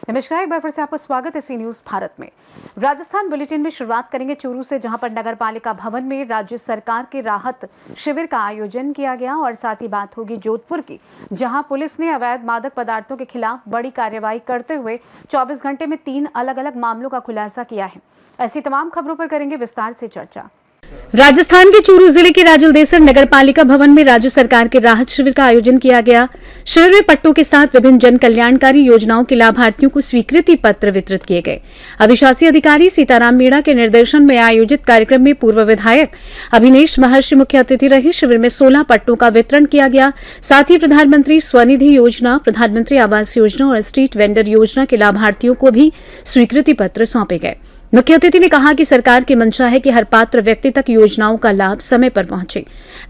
नमस्कार, एक बार फिर से आपका स्वागत है सी न्यूज भारत में। राजस्थान बुलेटिन में शुरुआत करेंगे चूरू से, जहां पर नगर पालिका भवन में राज्य सरकार के राहत शिविर का आयोजन किया गया और साथ ही बात होगी जोधपुर की, जहां पुलिस ने अवैध मादक पदार्थों के खिलाफ बड़ी कार्रवाई करते हुए 24 घंटे में 3 अलग अलग मामलों का खुलासा किया है। ऐसी तमाम खबरों पर करेंगे विस्तार से चर्चा। राजस्थान के चूरू जिले के राजलदेसर नगर पालिका भवन में राज्य सरकार के राहत शिविर का आयोजन किया गया। शिविर में पट्टों के साथ विभिन्न जन कल्याणकारी योजनाओं के लाभार्थियों को स्वीकृति पत्र वितरित किए गए। अधिशासी अधिकारी सीताराम मीणा के निर्देशन में आयोजित कार्यक्रम में पूर्व विधायक अभिनेश महर्षि मुख्य अतिथि रहे। शिविर में 16 पट्टों का वितरण किया गया। साथ ही प्रधानमंत्री स्वनिधि योजना, प्रधानमंत्री आवास योजना और स्ट्रीट वेंडर योजना के लाभार्थियों को भी स्वीकृति पत्र सौंपे गए। मुख्य अतिथि ने कहा कि सरकार की मंशा है कि हर पात्र व्यक्ति तक योजनाओं का लाभ समय पर पहुंचे।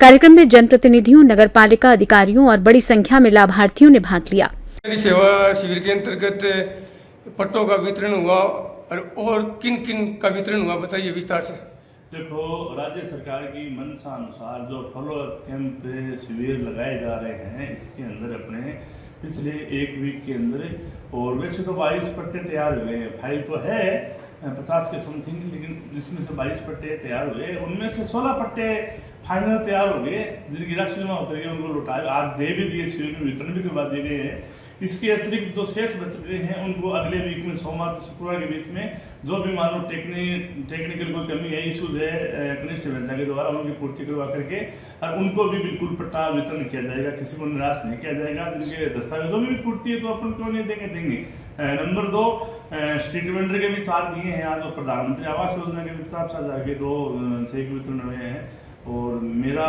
कार्यक्रम में जनप्रतिनिधियों, नगर पालिका अधिकारियों और बड़ी संख्या में लाभार्थियों ने भाग लिया। सेवा शिविर के अंतर्गत पट्टों का वितरण हुआ और किन किन का वितरण हुआ, बताइए विस्तार से। देखो, राज्य सरकार की मंशा अनुसार जो फॉलो अप कैंप शिविर लगाए जा रहे हैं, इसके अंदर अपने पिछले एक वीक के अंदर और वैसे तो 22 पट्टे तैयार हुए हैं। फाइल तो है 50 के समथिंग, लेकिन जिसमें से 22 पट्टे तैयार हुए, उनमें से 16 पट्टे फाइनल तैयार हो गए, जिनकी राशि जमा होकर के उनको लौटाए, आज दे भी दिए, शिविर में वितरण भी करवा दिए गए हैं। इसके अतिरिक्त जो शेष बच गए हैं उनको अगले वीक में सोमवार से शुक्रवार के बीच में जो भी मानो टेक्निकल कोई कमी है, इशूज है कनिष्ठ अभियंता के द्वारा, उनकी पूर्ति करवा करके और उनको भी बिल्कुल पट्टा वितरण किया जाएगा। किसी को निराश नहीं किया जाएगा। जिनके दस्तावेजों में भी पूर्ति है तो अपन क्यों नहीं देंगे। नंबर 2, स्ट्रीट वेंडर के भी 4 दिए हैं आज, और प्रधानमंत्री आवास योजना के भी 7,000 के 2 चेक वितरण हुए हैं। और मेरा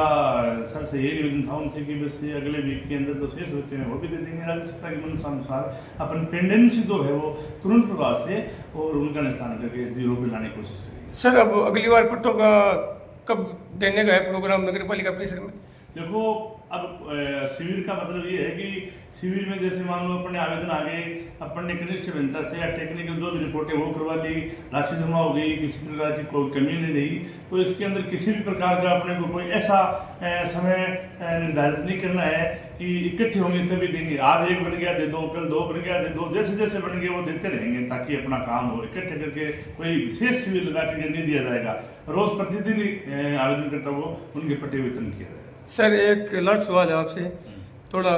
सर से यही निवेदन था उनसे कि बस अगले वीक के अंदर जो शेष बचे हैं वो भी दे देंगे। राज्य सरकार के अनुसार अपन पेंडेंसी जो है वो तुरंत प्रभाव से और उनका निशान करके 0 पे लाने की कोशिश करेंगे। सर, अब अगली बार पट्टों का कब देने का है प्रोग्राम नगर पालिका परिसर में? देखो, अब शिविर का मतलब ये है कि शिविर में जैसे मान लो अपने आवेदन आ गए, अपन ने कनिष्ठ अभियंता से या टेक्निकल जो भी रिपोर्ट है वो करवा ली, राशि जमा हो गई, किसी प्रकार की कोई कमी नहीं रही, तो इसके अंदर किसी भी प्रकार का अपने को कोई ऐसा समय निर्धारित नहीं करना है कि इकट्ठे होंगे तभी देंगे। आज 1 बन गया दे दो, कल 2 बन गया दे दो, जैसे जैसे बन गए वो देते रहेंगे ताकि अपना काम हो। इकट्ठे करके कोई विशेष शिविर लगा करके नहीं दिया जाएगा। रोज प्रतिदिन आवेदन करता वो उनके पट्टे वितरण किया जाएगा। सर, एक लास्ट सवाल है आपसे, थोड़ा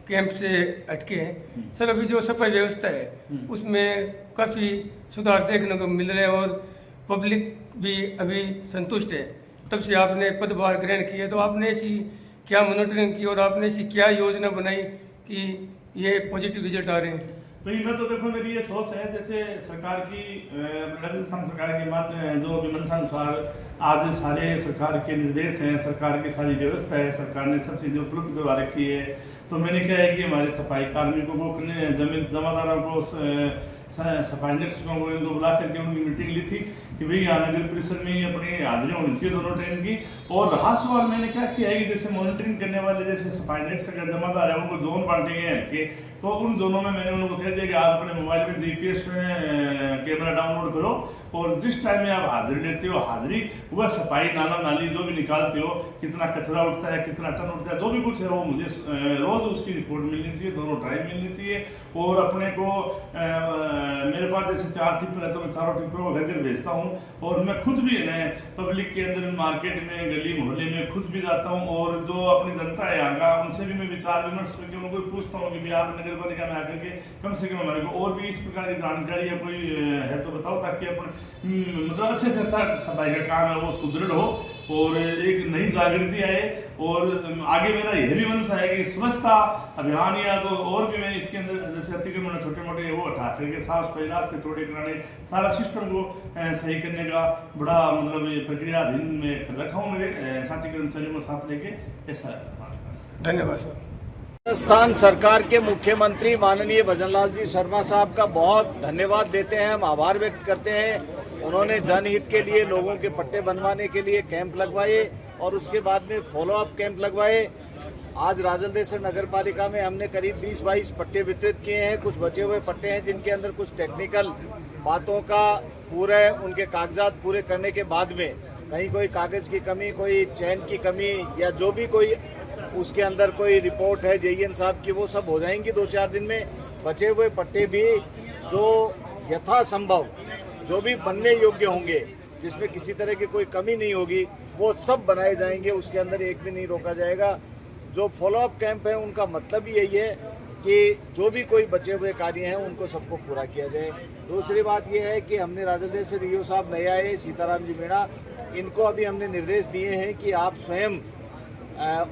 कैंप से हटके हैं। सर, अभी जो सफाई व्यवस्था है उसमें काफ़ी सुधार देखने को मिल रहे हैं और पब्लिक भी अभी संतुष्ट है। तब से आपने पदभार ग्रहण किया, तो आपने ऐसी क्या मॉनिटरिंग की और आपने ऐसी क्या योजना बनाई कि ये पॉजिटिव रिजल्ट आ रहे हैं? भाई, मैं तो देखो मेरी ये सोच है, जैसे सरकार की राजस्थान सरकार के माध्यम जो मंशानुसार आज सारे सरकार के निर्देश हैं, सरकार की सारी व्यवस्था है, सरकार ने सब चीज़ें उपलब्ध करवा रखी है। तो मैंने क्या है कि हमारे सफाई कार्मिकों को, जमादारों को, सफाई निरीक्षकों को इनको बुला करके उनकी मीटिंग ली थी कि भाई यहाँ नगर परिषद में ही अपनी हाजिरी होनी चाहिए दोनों टाइम की। और रहा सवाल, मैंने क्या किया है कि जैसे मॉनिटरिंग करने वाले जैसे सफाई निरीक्षक जमादार है, उनको जोन बांटे गए हैं कि, तो उन जोनों में मैंने उनको कह दिया कि आप अपने मोबाइल में GPS में कैमरा डाउनलोड करो और जिस टाइम में आप हाजिरी लेते हो, हाजिरी वह सफाई नाला नाली जो भी निकालते हो, कितना कचरा उठता है, कितना टन उठता है, जो भी कुछ है वो मुझे रोज उसकी रिपोर्ट मिलनी चाहिए, दोनों टाइम मिलनी चाहिए। और अपने को मेरे पास जैसे 4 टिप्पर है तो मैं 4 टिप्पर को घर घर भेजता हूँ और मैं खुद भी है पब्लिक के अंदर, मार्केट में, गली मोहल्ले में खुद भी जाता हूँ और जो अपनी जनता है यहाँ का उनसे भी मैं विचार विमर्श करके उनको पूछता हूँ कि भाई आप नगर पालिका में आकर के कम से कम हमारे को और भी इस प्रकार की जानकारी या कोई है तो बताओ, ताकि अपन मतलब अच्छे से अच्छा सफाई का काम है वो सुदृढ़ हो और एक नई जागृति आए। और आगे मेरा यह भी मनसा है कि स्वच्छता अभियान या तो और भी मैं इसके अंदर जैसे अतिक्रमण छोटे मोटे वो हटा करके साफ सफाई रास्ते चौड़े कराने, सारा सिस्टम को सही करने का बड़ा मतलब प्रक्रिया अधीन में रखा हूँ। मेरे साथी कर्मचारियों को साथ लेके ऐसा। धन्यवाद सर। राजस्थान सरकार के मुख्यमंत्री माननीय भजनलाल जी शर्मा साहब का बहुत धन्यवाद देते हैं, हम आभार व्यक्त करते हैं। उन्होंने जनहित के लिए लोगों के पट्टे बनवाने के लिए कैंप लगवाए और उसके बाद में फॉलो अप कैंप लगवाए। आज राजलदेसर नगर पालिका में हमने करीब 20-22 पट्टे वितरित किए हैं। कुछ बचे हुए पट्टे हैं जिनके अंदर कुछ टेक्निकल बातों का पूरे उनके कागजात पूरे करने के बाद में कहीं कोई कागज की कमी, कोई चैन की कमी या जो भी कोई उसके अंदर कोई रिपोर्ट है जेईएन साहब की, वो सब हो जाएंगी 2-4 दिन में। बचे हुए पट्टे भी जो यथासंभव जो भी बनने योग्य होंगे, जिसमें किसी तरह की कोई कमी नहीं होगी, वो सब बनाए जाएंगे। उसके अंदर एक भी नहीं रोका जाएगा। जो फॉलोअप कैंप है उनका मतलब ही यही है कि जो भी कोई बचे हुए कार्य हैं उनको सबको पूरा किया जाए। दूसरी बात यह है कि हमने राजद से ईओ साहब नए आए, सीताराम जी मीणा, इनको अभी हमने निर्देश दिए हैं कि आप स्वयं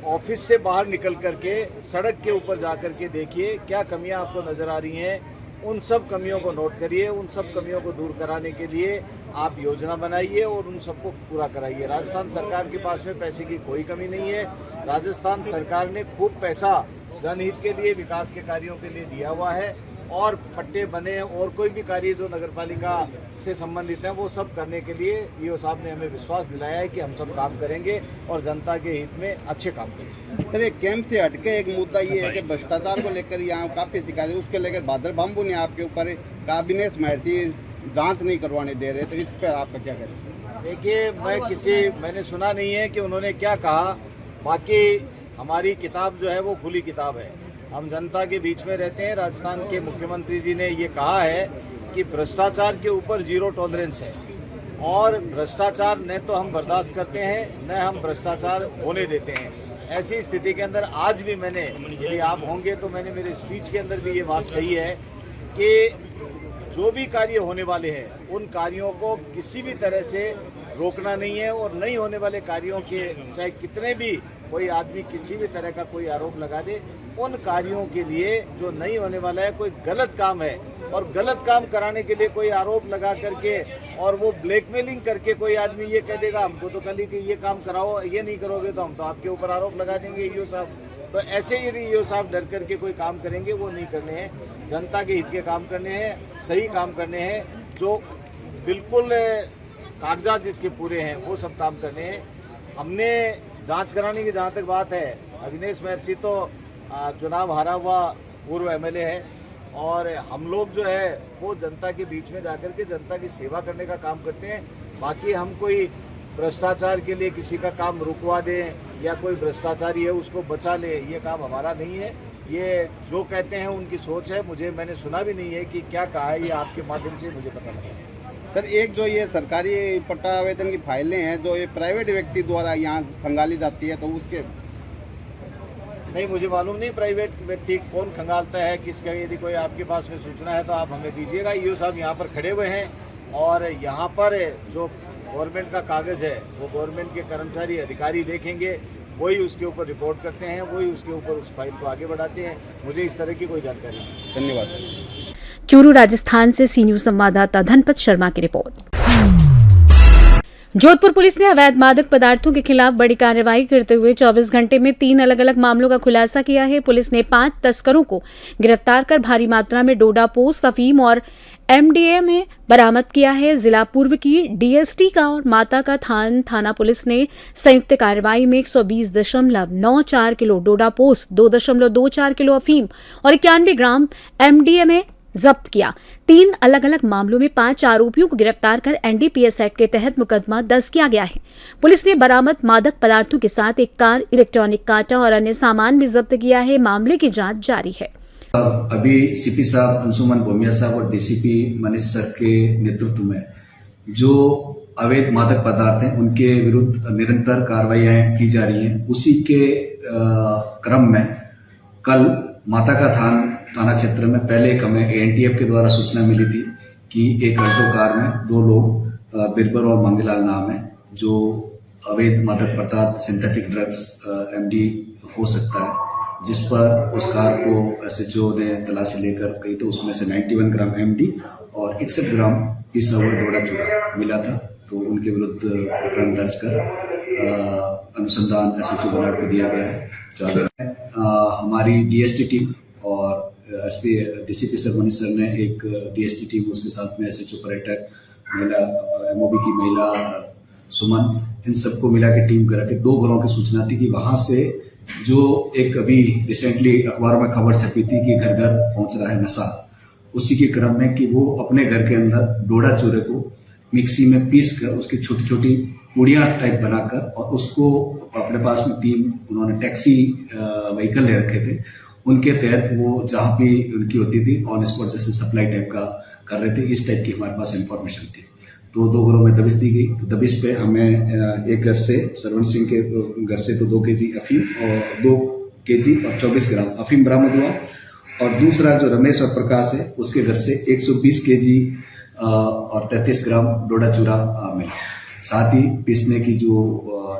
ऑफिस से बाहर निकल करके सड़क के ऊपर जा कर के देखिए क्या कमियां आपको नज़र आ रही हैं। उन सब कमियों को नोट करिए, उन सब कमियों को दूर कराने के लिए आप योजना बनाइए और उन सबको पूरा कराइए। राजस्थान सरकार के पास में पैसे की कोई कमी नहीं है। राजस्थान सरकार ने खूब पैसा जनहित के लिए, विकास के कार्यों के लिए दिया हुआ है और पट्टे बने और कोई भी कार्य जो नगरपालिका से संबंधित है वो सब करने के लिए ईओ साहब ने हमें विश्वास दिलाया है कि हम सब काम करेंगे और जनता के हित में अच्छे काम करेंगे। सर, एक कैंप से हटके एक मुद्दा ये है कि भ्रष्टाचार को लेकर यहाँ काफ़ी शिकायत है, उसके लेकर भादर बाम्बू ने आपके ऊपर काबिनेट महर्षि जांच नहीं करवाने दे रहे, तो इस पर आपका क्या करें? देखिए, मैंने सुना नहीं है कि उन्होंने क्या कहा। बाकी हमारी किताब जो है वो खुली किताब है, हम जनता के बीच में रहते हैं। राजस्थान के मुख्यमंत्री जी ने ये कहा है कि भ्रष्टाचार के ऊपर 0 टॉलरेंस है और भ्रष्टाचार न तो हम बर्दाश्त करते हैं न हम भ्रष्टाचार होने देते हैं। ऐसी स्थिति के अंदर आज भी मैंने, यदि आप होंगे तो मैंने मेरे स्पीच के अंदर भी ये बात कही है कि जो भी कार्य होने वाले हैं उन कार्यों को किसी भी तरह से रोकना नहीं है और नहीं होने वाले कार्यों के चाहे कितने भी कोई आदमी किसी भी तरह का कोई आरोप लगा दे, उन कार्यों के लिए जो नहीं होने वाला है, कोई गलत काम है और गलत काम कराने के लिए कोई आरोप लगा करके और वो ब्लैकमेलिंग करके कोई आदमी ये कह देगा हमको तो कल ही कि ये काम कराओ, ये नहीं करोगे तो हम तो आपके ऊपर आरोप लगा देंगे ईओ साहब। तो ऐसे यदि ईओ साहब डर करके कोई काम करेंगे, वो नहीं करने हैं। जनता के हित के काम करने हैं, सही काम करने हैं, जो बिल्कुल कागजात जिसके पूरे हैं वो सब काम करने हैं। हमने जांच कराने की जहाँ तक बात है, अविनेश महर्षि तो चुनाव हारा हुआ पूर्व एमएलए है और हम लोग जो है वो जनता के बीच में जाकर के जनता की सेवा करने का काम करते हैं। बाकी हम कोई भ्रष्टाचार के लिए किसी का काम रुकवा दें या कोई भ्रष्टाचारी है उसको बचा ले, ये काम हमारा नहीं है। ये जो कहते हैं उनकी सोच है, मैंने सुना भी नहीं है कि क्या कहा है, ये आपके माध्यम से मुझे पता लगा। सर, एक जो ये सरकारी पट्टा आवेदन की फाइलें हैं जो ये प्राइवेट व्यक्ति द्वारा यहाँ खंगाली जाती है, तो उसके नहीं, मुझे मालूम नहीं प्राइवेट व्यक्ति कौन खंगालता है किसका। यदि कोई आपके पास में सूचना है तो आप हमें दीजिएगा। ईओ साहब यहाँ पर खड़े हुए हैं और यहाँ पर जो गवर्नमेंट का कागज़ है वो गवर्नमेंट के कर्मचारी अधिकारी देखेंगे, वही उसके ऊपर रिपोर्ट करते हैं, वही उसके ऊपर उस फाइल को आगे बढ़ाते हैं। मुझे इस तरह की कोई जानकारी नहीं। धन्यवाद। चूरू राजस्थान से सी न्यूज संवाददाता धनपत शर्मा की रिपोर्ट। जोधपुर पुलिस ने अवैध मादक पदार्थों के खिलाफ बड़ी कार्रवाई करते हुए 24 घंटे में 3 अलग अलग मामलों का खुलासा किया है। पुलिस ने 5 तस्करों को गिरफ्तार कर भारी मात्रा में डोडा पोस्त, अफीम और एमडीएमए बरामद किया है। जिला पूर्व की डीएसटी का और माता का थाना पुलिस ने संयुक्त कार्रवाई में 120.94 किलो डोडा पोस्त, 2.24 किलो अफीम और 91 ग्राम एमडीएमए जब्त किया। 3 अलग अलग मामलों में 5 आरोपियों को गिरफ्तार कर एनडीपीएस एक्ट के तहत मुकदमा दर्ज किया गया है। पुलिस ने बरामद मादक पदार्थों के साथ एक कार, इलेक्ट्रॉनिक कांटा और अन्य सामान भी जब्त किया है। मामले की जांच जारी है। अभी सीपी साहब अंशुमन भोमिया साहब और डीसीपी मनीष सर के नेतृत्व में जो अवैध मादक पदार्थ हैं उनके विरुद्ध निरंतर कार्रवाइयां की जा रही हैं। उसी के क्रम में कल माता का थाना क्षेत्र में पहले एक हमें एएनटीएफ के द्वारा सूचना मिली थी कि एक अल्टो कार में 2 लोग बिरबर और मंगीलाल नाम है, जो अवैध मादक पदार्थ सिंथेटिक ड्रग्स एमडी हो सकता है, जिस पर उस कार को एसएचओ ने तलाशी लेकर गई तो उसमें से 91 ग्राम एमडी और 61 ग्राम पीसा हुआ डोडा चूड़ा मिला था। तो उनके विरुद्ध प्रकरण दर्ज कर अनुसंधान एसएचओ बलाट को दिया गया है। हमारी डीएसटी टीम और SP DCP sir Manish sir ने एक डीएसटी टीम, उसके साथ में एसएचओ पर्यटक, महिला एमओबी की महिला सुमन, इन सबको मिला के टीम करा के 2 घरों की सूचना थी कि वहां से जो एक अभी रिसेंटली अखबार में खबर छपी थी कि घर घर पहुंच रहा है नशा, उसी के क्रम में कि वो अपने घर के अंदर डोडा चूरे को मिक्सी में पीस कर उसकी छोटी छोटी पुड़िया टाइप बनाकर और उसको अपने पास में 3 उन्होंने टैक्सी व्हीकल ले रखे थे, उनके तहत वो जहां भी उनकी होती थी ऑन स्पॉट जैसे सप्लाई टाइप का कर रहे थे। इस टाइप की हमारे पास इंफॉर्मेशन थी, तो 2 घरों में दबिश दी गई। तो दबिश पे हमें एक घर से सरवण सिंह के घर से तो 2 केजी अफीम और 2 केजी और 24 ग्राम अफीम बरामद हुआ, और दूसरा जो रमेश और प्रकाश है उसके घर से 120 केजी और 33 ग्राम डोडा चूरा मिला। साथ ही पीसने की जो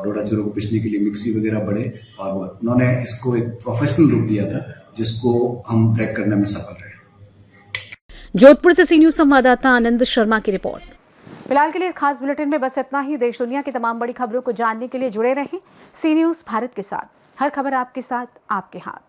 डोडा चूरा को पीसने के लिए मिक्सी वगैरह बढ़े, और उन्होंने इसको एक प्रोफेशनल रूप दिया था जिसको हम ट्रैक करने में सफल रहे। जोधपुर से सी न्यूज संवाददाता आनंद शर्मा की रिपोर्ट। फिलहाल के लिए खास बुलेटिन में बस इतना ही। देश दुनिया की तमाम बड़ी खबरों को जानने के लिए जुड़े रहें सी न्यूज भारत के साथ। हर खबर आपके साथ, आपके हाथ।